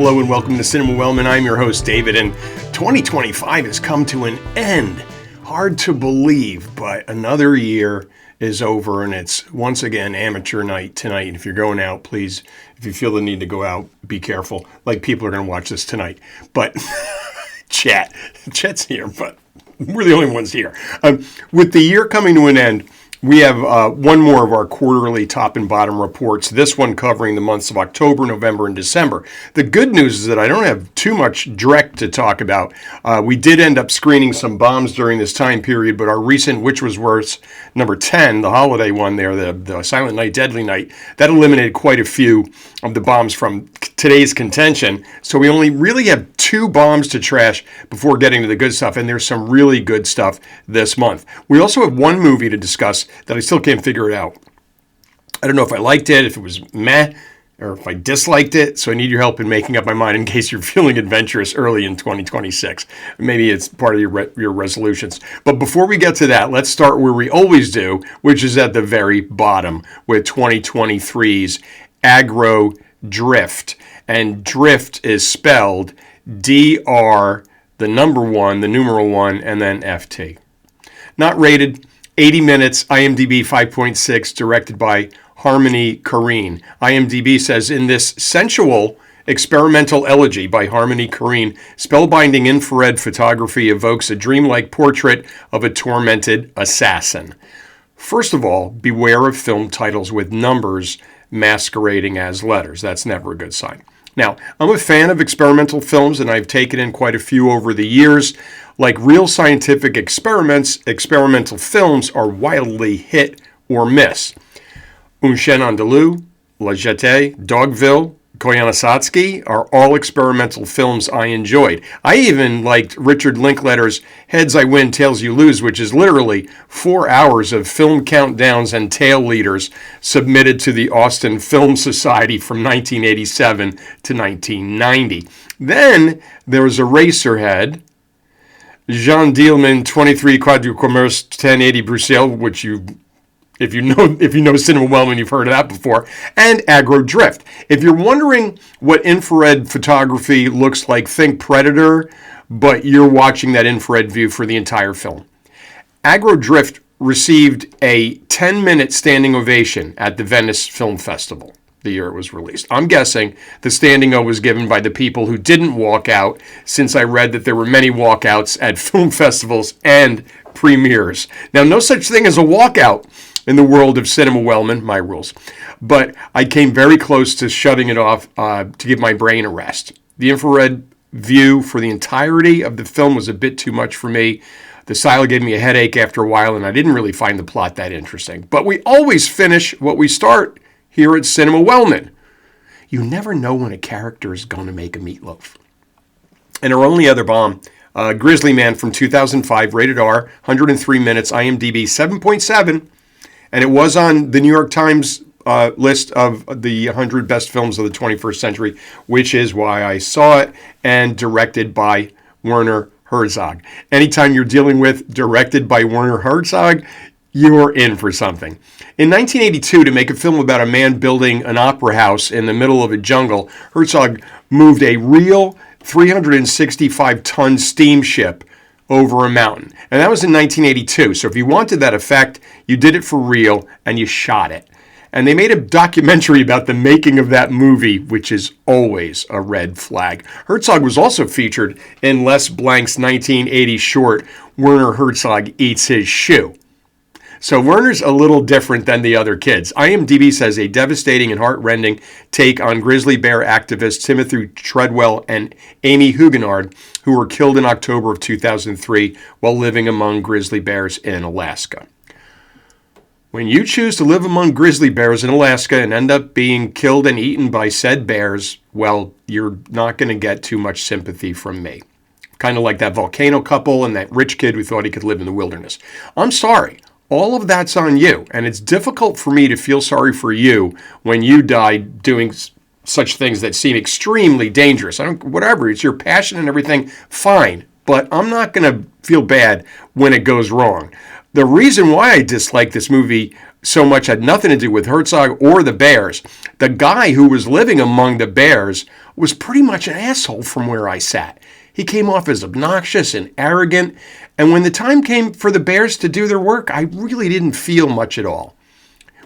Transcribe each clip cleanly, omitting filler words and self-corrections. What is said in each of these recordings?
Hello and welcome to Cinema Wellman. I'm your host, David, and 2025 has come to an end. Hard to believe, but another year is over, and it's once again amateur night tonight. If you're going out, please, if you feel the need to go out, be careful. Like, people are going to watch this tonight. But Chet's here, but we're the only ones here. With the year coming to an end, we have one more of our quarterly top and bottom reports, this one covering the months of October, November, and December. The good news is that I don't have too much direct to talk about. We did end up screening some bombs during this time period, but our recent Which Was Worse, number 10, the holiday one there, the Silent Night, Deadly Night, that eliminated quite a few of the bombs from today's contention. So we only really have 2 bombs to trash before getting to the good stuff, and there's some really good stuff this month. We also have one movie to discuss that I still can't figure it out. I don't know if I liked it, if it was meh, or if I disliked it, so I need your help in making up my mind in case you're feeling adventurous early in 2026. Maybe it's part of your resolutions. But before we get to that, let's start where we always do, which is at the very bottom with 2023's Aggro Drift. And drift is spelled D-R, the number 1, the numeral 1, and then F-T. Not rated. 80 minutes, IMDb 5.6, directed by Harmony Korine. IMDb says, in this sensual experimental elegy by Harmony Korine, spellbinding infrared photography evokes a dreamlike portrait of a tormented assassin. First of all, beware of film titles with numbers masquerading as letters. That's never a good sign. Now, I'm a fan of experimental films, and I've taken in quite a few over the years. Like real scientific experiments, experimental films are wildly hit or miss. Un Chien Andalou, La Jetée, Dogville, Koyaanisqatsi are all experimental films I enjoyed. I even liked Richard Linklater's Heads I Win, Tails You Lose, which is literally 4 hours of film countdowns and tail leaders submitted to the Austin Film Society from 1987 to 1990. Then there was Eraserhead, Jean Dielman, 23 Quai du Commerce, 1080 Bruxelles, which if you know Cinema Wellman, you've heard of that before, and Aggro Drift. If you're wondering what infrared photography looks like, think Predator, but you're watching that infrared view for the entire film. Aggro Drift received a 10-minute standing ovation at the Venice Film Festival the year it was released. I'm guessing the standing O was given by the people who didn't walk out, since I read that there were many walkouts at film festivals and premieres. Now, no such thing as a walkout in the world of Cinema Wellman, my rules. But I came very close to shutting it off to give my brain a rest. The infrared view for the entirety of the film was a bit too much for me. The style gave me a headache after a while, and I didn't really find the plot that interesting. But we always finish what we start here at Cinema Wellman. You never know when a character is going to make a meatloaf. And our only other bomb, Grizzly Man from 2005, rated R, 103 minutes, IMDb 7.7, and it was on the New York Times list of the 100 best films of the 21st century, which is why I saw it, and directed by Werner Herzog. Anytime you're dealing with directed by Werner Herzog, you're in for something. In 1982, to make a film about a man building an opera house in the middle of a jungle, Herzog moved a real 365-ton steamship over a mountain. And that was in 1982. So if you wanted that effect, you did it for real, and you shot it. And they made a documentary about the making of that movie, which is always a red flag. Herzog was also featured in Les Blank's 1980 short, Werner Herzog Eats His Shoe. So Werner's a little different than the other kids. IMDb says a devastating and heart-rending take on grizzly bear activists Timothy Treadwell and Amy Huguenard, who were killed in October of 2003 while living among grizzly bears in Alaska. When you choose to live among grizzly bears in Alaska and end up being killed and eaten by said bears, well, you're not going to get too much sympathy from me. Kind of like that volcano couple and that rich kid who thought he could live in the wilderness. I'm sorry. All of that's on you, and it's difficult for me to feel sorry for you when you die doing such things that seem extremely dangerous. Whatever, it's your passion and everything, fine, but I'm not going to feel bad when it goes wrong. The reason why I dislike this movie so much had nothing to do with Herzog or the bears. The guy who was living among the bears was pretty much an asshole from where I sat. He came off as obnoxious and arrogant, and when the time came for the bears to do their work, I really didn't feel much at all.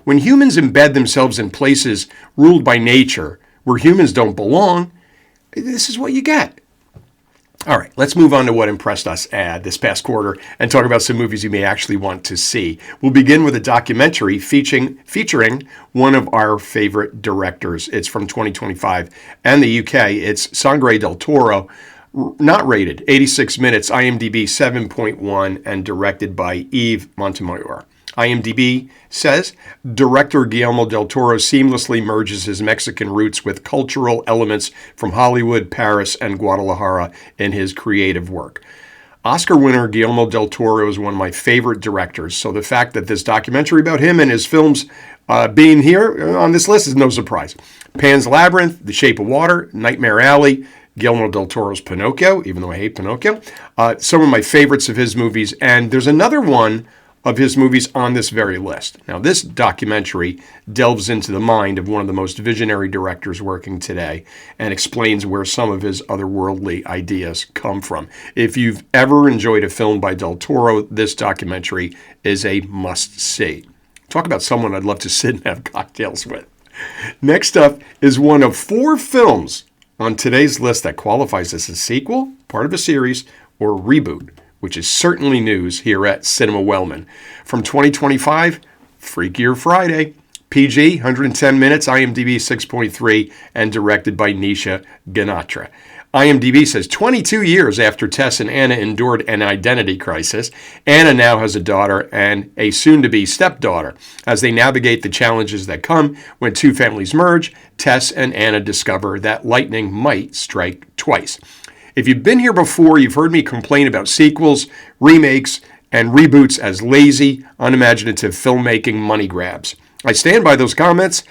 When humans embed themselves in places ruled by nature, where humans don't belong, this is what you get. All right, let's move on to what impressed us this past quarter and talk about some movies you may actually want to see. We'll begin with a documentary featuring one of our favorite directors. It's from 2025 and the UK. It's Sangre del Toro, not rated, 86 minutes, IMDb 7.1, and directed by Yves Montemayor. IMDb says, director Guillermo del Toro seamlessly merges his Mexican roots with cultural elements from Hollywood, Paris, and Guadalajara in his creative work. Oscar winner Guillermo del Toro is one of my favorite directors, so the fact that this documentary about him and his films being here on this list is no surprise. Pan's Labyrinth, The Shape of Water, Nightmare Alley, Guillermo del Toro's Pinocchio, even though I hate Pinocchio, some of my favorites of his movies, and there's another one of his movies on this very list. Now, this documentary delves into the mind of one of the most visionary directors working today and explains where some of his otherworldly ideas come from. If you've ever enjoyed a film by Del Toro, this documentary is a must-see. Talk about someone I'd love to sit and have cocktails with. Next up is one of 4 films on today's list that qualifies as a sequel, part of a series, or reboot, which is certainly news here at Cinema Wellman. From 2025, Freakier Friday, PG, 110 minutes, IMDb 6.3, and directed by Nisha Ganatra. IMDb says 22 years after Tess and Anna endured an identity crisis, Anna now has a daughter and a soon-to-be stepdaughter. As they navigate the challenges that come when 2 families merge, Tess and Anna discover that lightning might strike twice. If you've been here before, you've heard me complain about sequels, remakes, and reboots as lazy, unimaginative filmmaking money grabs. I stand by those comments,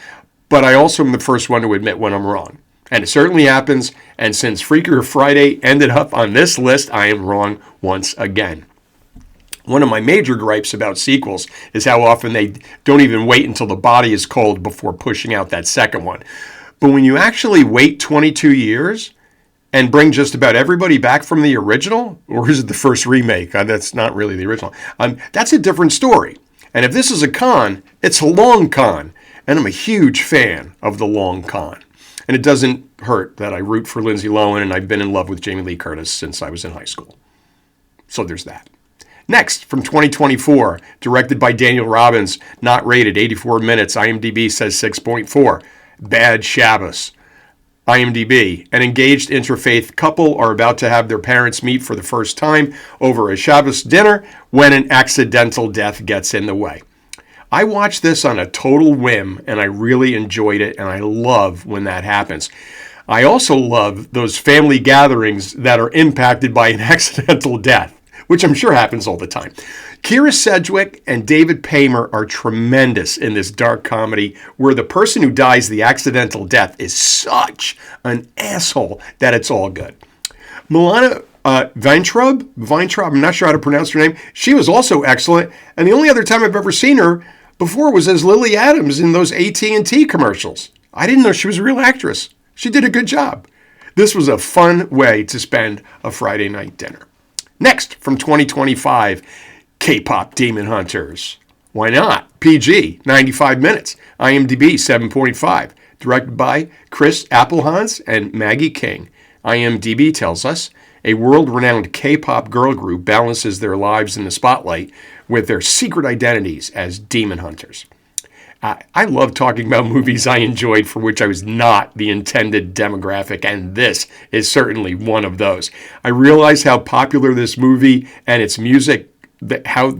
but I also am the first one to admit when I'm wrong. And it certainly happens, and since Freakier Friday ended up on this list, I am wrong once again. One of my major gripes about sequels is how often they don't even wait until the body is cold before pushing out that second one. But when you actually wait 22 years and bring just about everybody back from the original, or is it the first remake? That's not really the original. That's a different story. And if this is a con, it's a long con. And I'm a huge fan of the long con. And it doesn't hurt that I root for Lindsay Lohan and I've been in love with Jamie Lee Curtis since I was in high school. So there's that. Next, from 2024, directed by Daniel Robbins, not rated, 84 minutes, IMDb says 6.4. Bad Shabbos. IMDb, an engaged interfaith couple are about to have their parents meet for the first time over a Shabbos dinner when an accidental death gets in the way. I watched this on a total whim, and I really enjoyed it, and I love when that happens. I also love those family gatherings that are impacted by an accidental death, which I'm sure happens all the time. Kira Sedgwick and David Paymer are tremendous in this dark comedy where the person who dies the accidental death is such an asshole that it's all good. Milana Weintraub, I'm not sure how to pronounce her name, she was also excellent, and the only other time I've ever seen her before was as Lily Adams in those AT&T commercials. I didn't know she was a real actress. She did a good job. This was a fun way to spend a Friday night dinner. Next, from 2025, K-pop Demon Hunters. Why not? PG, 95 minutes. IMDb, 7.5. Directed by Chris Applehans and Maggie King. IMDb tells us a world-renowned K-pop girl group balances their lives in the spotlight with their secret identities as demon hunters. I love talking about movies I enjoyed for which I was not the intended demographic, and this is certainly one of those. I realize how popular this movie and its music, how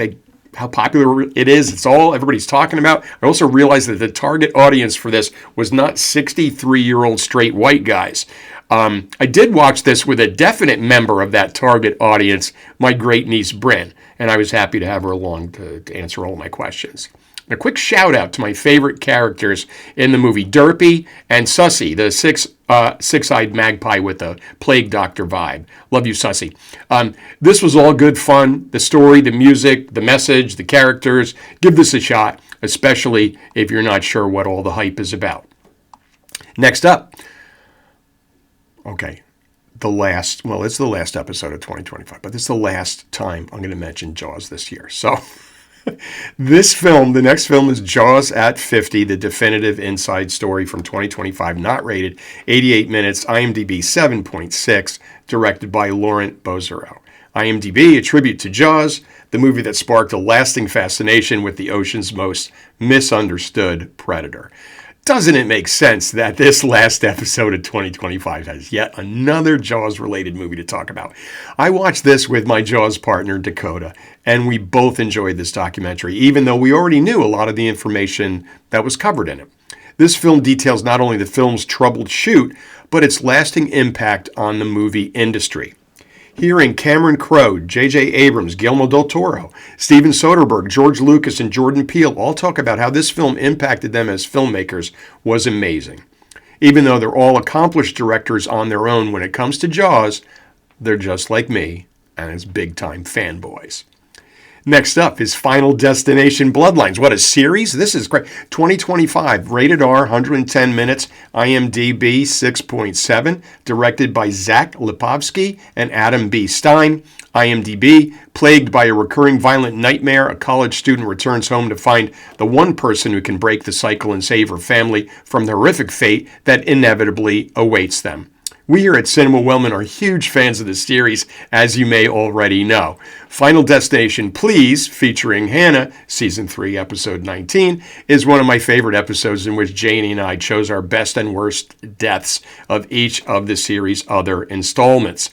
popular it is. It's all everybody's talking about. I also realized that the target audience for this was not 63-year-old straight white guys. I did watch this with a definite member of that target audience, my great niece Bryn, and I was happy to have her along to answer all my questions. A quick shout out to my favorite characters in the movie, Derpy and Sussy, the six-eyed magpie with a plague doctor vibe. Love you, Sussy. This was all good fun. The story, the music, the message, the characters. Give this a shot, especially if you're not sure what all the hype is about. Next up, okay, it's the last episode of 2025, but this is the last time I'm going to mention Jaws this year. So the next film is Jaws at 50, the definitive inside story from 2025, not rated, 88 minutes, IMDb 7.6, directed by Laurent Bozereau. IMDb, a tribute to Jaws, the movie that sparked a lasting fascination with the ocean's most misunderstood predator. Doesn't it make sense that this last episode of 2025 has yet another Jaws-related movie to talk about? I watched this with my Jaws partner, Dakota, and we both enjoyed this documentary, even though we already knew a lot of the information that was covered in it. This film details not only the film's troubled shoot, but its lasting impact on the movie industry. Hearing Cameron Crowe, J.J. Abrams, Guillermo del Toro, Steven Soderbergh, George Lucas, and Jordan Peele all talk about how this film impacted them as filmmakers was amazing. Even though they're all accomplished directors on their own when it comes to Jaws, they're just like me and as big-time fanboys. Next up is Final Destination Bloodlines. What a series. This is great. 2025, rated R, 110 minutes, IMDb 6.7, directed by Zach Lipovsky and Adam B. Stein. IMDb, plagued by a recurring violent nightmare, a college student returns home to find the one person who can break the cycle and save her family from the horrific fate that inevitably awaits them. We here at Cinema Wellman are huge fans of this series, as you may already know. Final Destination Please, featuring Hannah, Season 3, Episode 19, is one of my favorite episodes in which Janie and I chose our best and worst deaths of each of the series' other installments.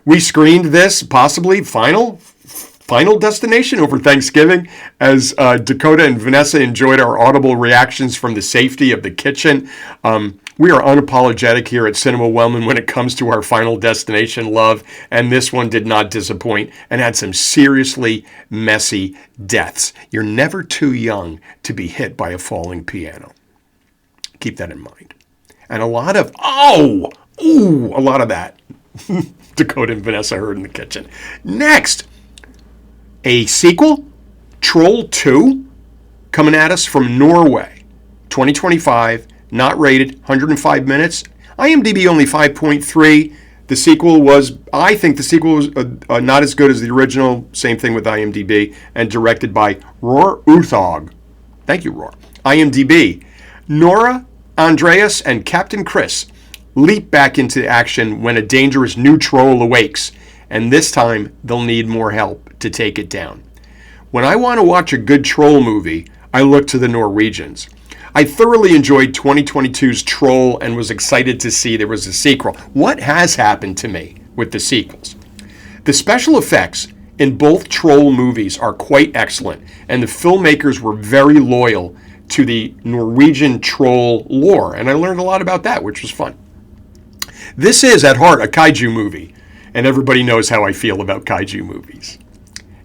We screened this, possibly Final Destination, over Thanksgiving, as Dakota and Vanessa enjoyed our audible reactions from the safety of the kitchen. We are unapologetic here at Cinema Wellman when it comes to our Final Destination love, and this one did not disappoint and had some seriously messy deaths. You're never too young to be hit by a falling piano. Keep that in mind. And a lot of that Dakota and Vanessa heard in the kitchen. Next, a sequel, Troll 2, coming at us from Norway, 2025. Not rated, 105 minutes. IMDb only 5.3. I think the sequel was not as good as the original. Same thing with IMDb. And directed by Roar Uthog. Thank you, Roar. IMDb. Nora, Andreas, and Captain Chris leap back into action when a dangerous new troll awakes. And this time, they'll need more help to take it down. When I want to watch a good troll movie, I look to the Norwegians. I thoroughly enjoyed 2022's Troll and was excited to see there was a sequel. What has happened to me with the sequels? The special effects in both Troll movies are quite excellent, and the filmmakers were very loyal to the Norwegian Troll lore, and I learned a lot about that, which was fun. This is, at heart, a kaiju movie, and everybody knows how I feel about kaiju movies.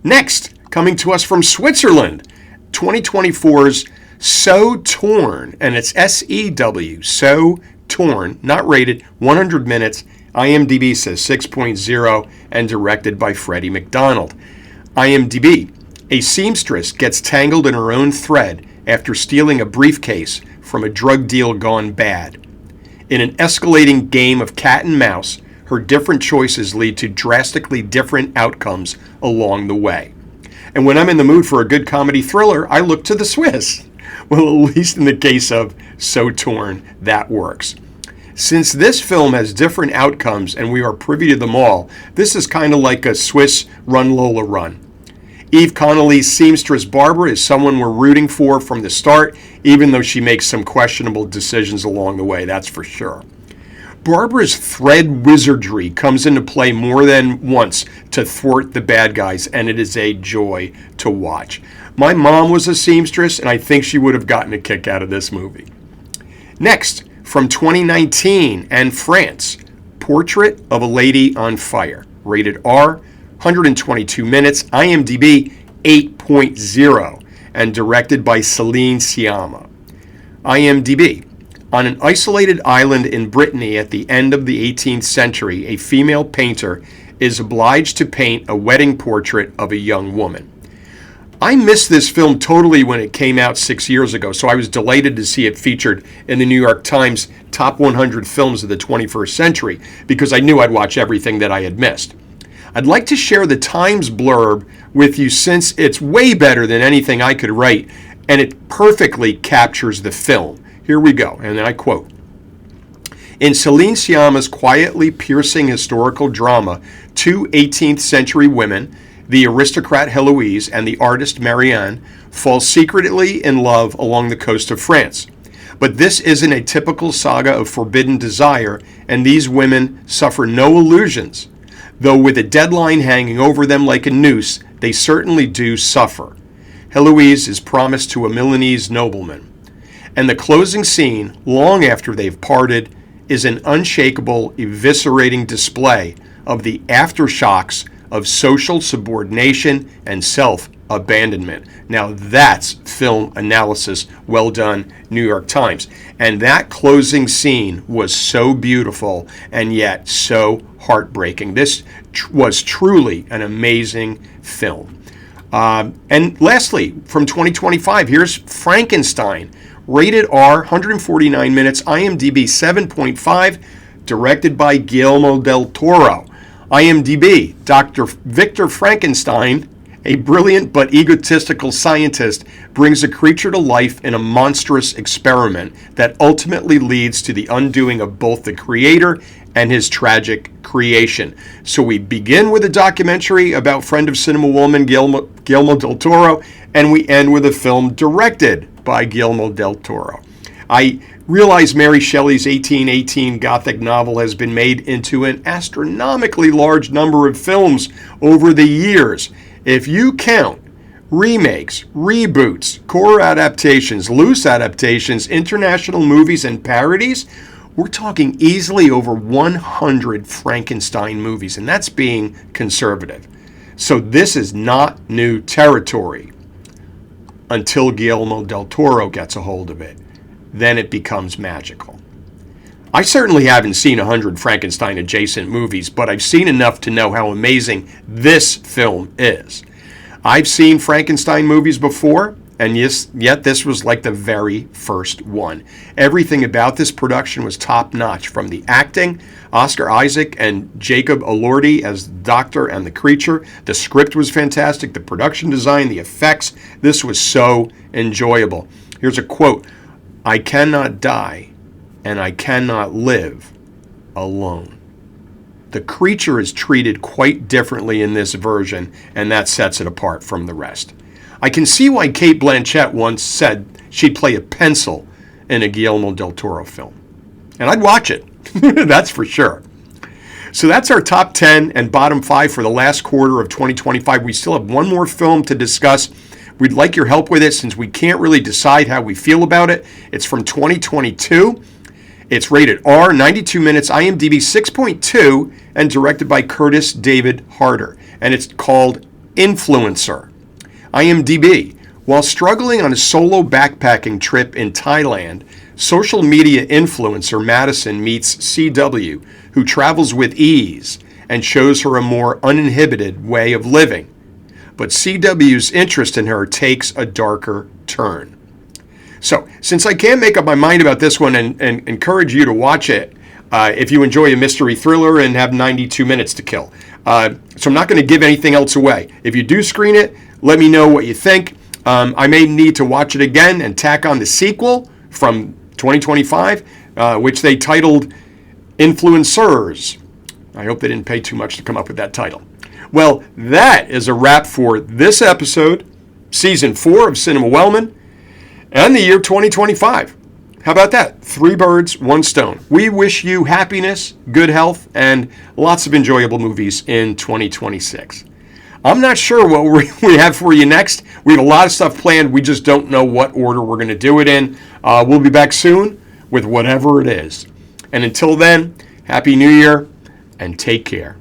Next, coming to us from Switzerland, 2024's So Torn, and it's SEW, So Torn, not rated, 100 minutes, IMDb says 6.0, and directed by Freddie McDonald. IMDb, a seamstress gets tangled in her own thread after stealing a briefcase from a drug deal gone bad. In an escalating game of cat and mouse, her different choices lead to drastically different outcomes along the way. And when I'm in the mood for a good comedy thriller, I look to the Swiss. Well, at least in the case of So Torn, that works. Since this film has different outcomes and we are privy to them all, this is kind of like a Swiss Run Lola Run. Eve Connolly's seamstress Barbara is someone we're rooting for from the start, even though she makes some questionable decisions along the way, that's for sure. Barbara's thread wizardry comes into play more than once to thwart the bad guys, and it is a joy to watch. My mom was a seamstress, and I think she would have gotten a kick out of this movie. Next, from 2019 and France, Portrait of a Lady on Fire, rated R, 122 minutes, IMDb 8.0, and directed by Celine Sciamma. IMDb, on an isolated island in Brittany at the end of the 18th century, a female painter is obliged to paint a wedding portrait of a young woman. I missed this film totally when it came out 6 years ago, so I was delighted to see it featured in the New York Times Top 100 Films of the 21st Century, because I knew I'd watch everything that I had missed. I'd like to share the Times blurb with you since it's way better than anything I could write, and it perfectly captures the film. Here we go, and I quote. In Celine Sciamma's quietly piercing historical drama, two 18th century women, the aristocrat Heloise and the artist Marianne, fall secretly in love along the coast of France. But this isn't a typical saga of forbidden desire, and these women suffer no illusions. Though with a deadline hanging over them like a noose, they certainly do suffer. Heloise is promised to a Milanese nobleman. And the closing scene, long after they've parted, is an unshakable, eviscerating display of the aftershocks of social subordination and self-abandonment. Now that's film analysis well done, New York Times. And that closing scene was so beautiful and yet so heartbreaking. This was truly an amazing film. And lastly, from 2025, here's Frankenstein. Rated R, 149 minutes, IMDb 7.5, directed by Guillermo del Toro. IMDb, Dr. Victor Frankenstein, a brilliant but egotistical scientist, brings a creature to life in a monstrous experiment that ultimately leads to the undoing of both the creator and his tragic creation. So we begin with a documentary about friend of Cinema Wellman, Guillermo del Toro, and we end with a film directed by Guillermo del Toro. I realize Mary Shelley's 1818 Gothic novel has been made into an astronomically large number of films over the years. If you count remakes, reboots, core adaptations, loose adaptations, international movies, and parodies, we're talking easily over 100 Frankenstein movies, and that's being conservative. So this is not new territory until Guillermo del Toro gets a hold of it. Then it becomes magical. I certainly haven't seen 100 Frankenstein adjacent movies, but I've seen enough to know how amazing this film is. I've seen Frankenstein movies before, and yet this was like the very first one. Everything about this production was top-notch, from the acting, Oscar Isaac and Jacob Elordi as the Doctor and the Creature. The script was fantastic, the production design, the effects. This was so enjoyable. Here's a quote. I cannot die, and I cannot live alone. The creature is treated quite differently in this version, and that sets it apart from the rest. I can see why Cate Blanchett once said she'd play a pencil in a Guillermo del Toro film. And I'd watch it, that's for sure. So that's our top 10 and bottom 5 for the last quarter of 2025. We still have one more film to discuss. We'd like your help with it since we can't really decide how we feel about it. It's from 2022. It's rated R, 92 minutes, IMDb 6.2, and directed by Curtis David Harder. And it's called Influencer. IMDb. While struggling on a solo backpacking trip in Thailand, social media influencer Madison meets CW, who travels with ease and shows her a more uninhibited way of living. But CW's interest in her takes a darker turn. So, since I can't make up my mind about this one and encourage you to watch it if you enjoy a mystery thriller and have 92 minutes to kill. So I'm not going to give anything else away. If you do screen it, let me know what you think. I may need to watch it again and tack on the sequel from 2025, which they titled Influencers. I hope they didn't pay too much to come up with that title. Well, that is a wrap for this episode, Season 4 of Cinema Wellman, and the year 2025. How about that? 3 birds, 1 stone. We wish you happiness, good health, and lots of enjoyable movies in 2026. I'm not sure what we have for you next. We have a lot of stuff planned. We just don't know what order we're going to do it in. We'll be back soon with whatever it is. And until then, Happy New Year and take care.